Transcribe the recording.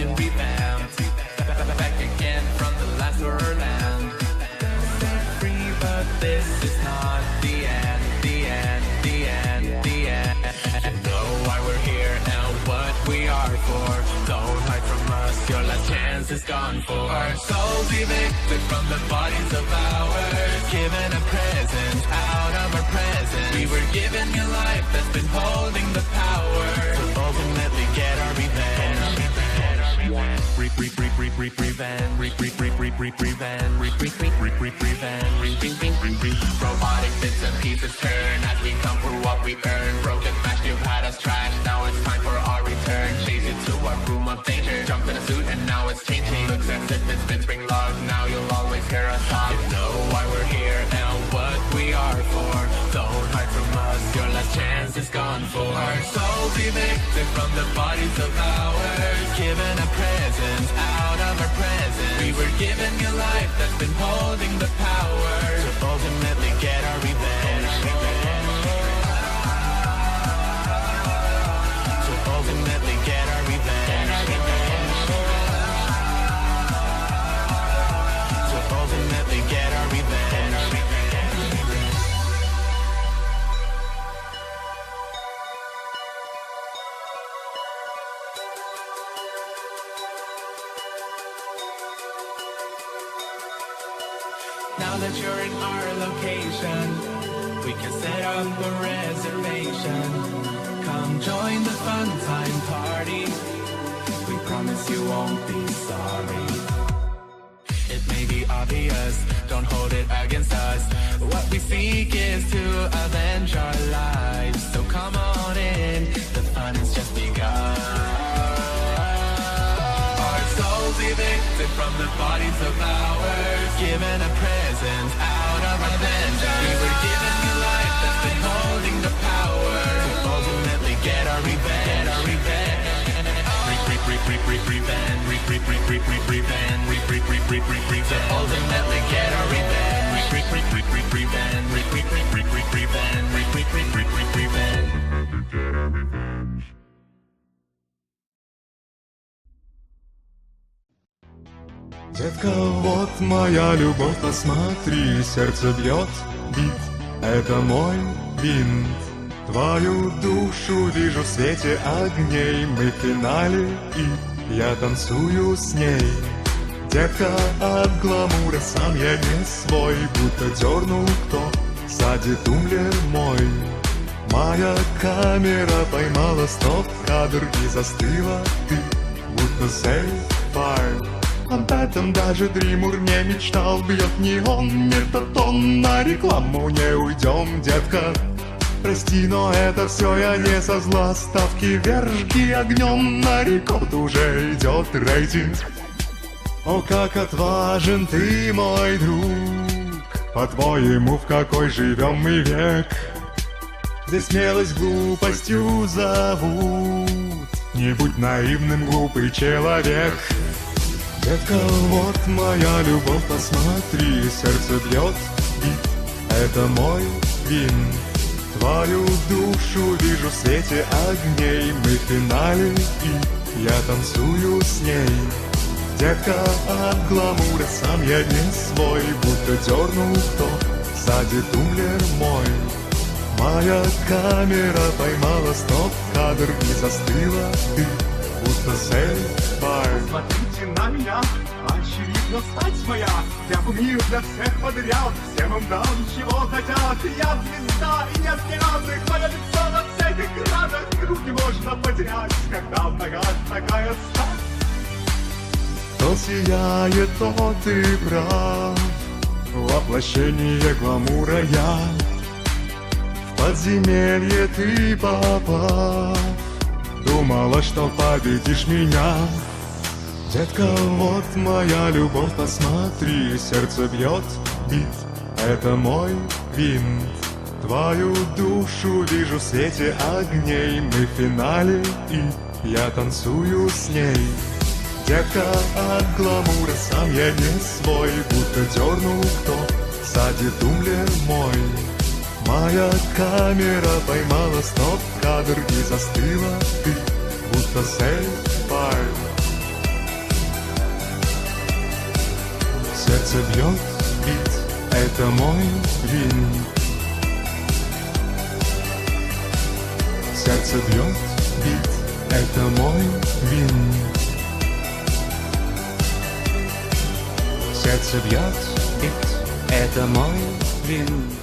been revamped. Back again from the last land. Set free, but this is not the end, the end, the end, the end. You know why we're here and what we are for. Don't hide from us, your last chance is gone for. Our souls evicted from the bodies of ours, given a present out of our present. We were given a life that's been holding the power to ultimately get our revenge. Robotic bits and pieces turn as we come for what we earn. Broken match, you've had us trash. Now it's time for our return. Chase you to our room of danger. Jump in a suit and now it's changing. Looks as if it's been spring locked. Now you'll always hear us talk. You know why we're here and what we are for. Don't hide from us, your last chance is gone for. Our souls evicted from the bodies of ours, given a present out of our present. We were given a life that's been holding the power to ultimately get our revenge. To ultimately get our revenge. To ultimately get our revenge. Now that you're in our location, we can set up a reservation. Come join the fun time party. We promise you won't be sorry. It may be obvious, don't hold it against us. What we seek is to avenge our lives. So come on in, the fun has just begun. Souls evicted from the bodies of ours, given a present out of our vengeance. We were given a life that's been holding the power to ultimately get our revenge. Our revenge. To ultimately get our revenge. Детка, вот моя любовь, посмотри, сердце бьет, бит, это мой винт. Твою душу вижу в свете огней, мы в финале, и я танцую с ней. Детка, от гламура сам я не свой, будто дернул кто, сзади тумблер мой. Моя камера поймала стоп-кадр и застыла ты, будто сейф-файл. Об этом даже Дримур не мечтал. Бьет неон, метатон, на рекламу не уйдем, детка. Прости, но это все я не со зла. Ставки вверх огнем, на рекорд уже идет рейтинг. О, как отважен ты, мой друг. По-твоему, в какой живем мы век? Здесь смелость глупостью зовут. Не будь наивным, глупый человек. Детка, вот моя любовь, посмотри, сердце бьет, бит, это мой винт. Твою душу вижу в свете огней, мы в финале, и я танцую с ней. Детка, от гламура сам я не свой, будто дернул кто, сзади тумблер мой. Моя камера поймала стоп-кадр и застыла ты, будто сейф-файл. Смотрите на меня, очевидно стать моя. Я кумир для всех подряд, всем им дам чего хотят. Я звезда и нет неравных, мое лицо на всех экранах. Руки можно потерять, когда в ногах такая стать. Кто сияет, тот и прав, воплощение гламура я. В подземелье ты попав, думала, что победишь меня. Детка, вот моя любовь, посмотри, сердце бьет, бит, это мой винт. Твою душу вижу в свете огней, мы в финале, и я танцую с ней. Детка, от гламура сам я не свой, будто дернул кто, сзади тумблер мой. Моя камера поймала стоп-кадр и застыла ты, будто сейф-файл. Сердце бьет, бит, это мой винт. Сердце бьет, бит, это мой винт. Сердце бьет, бит, это мой винт.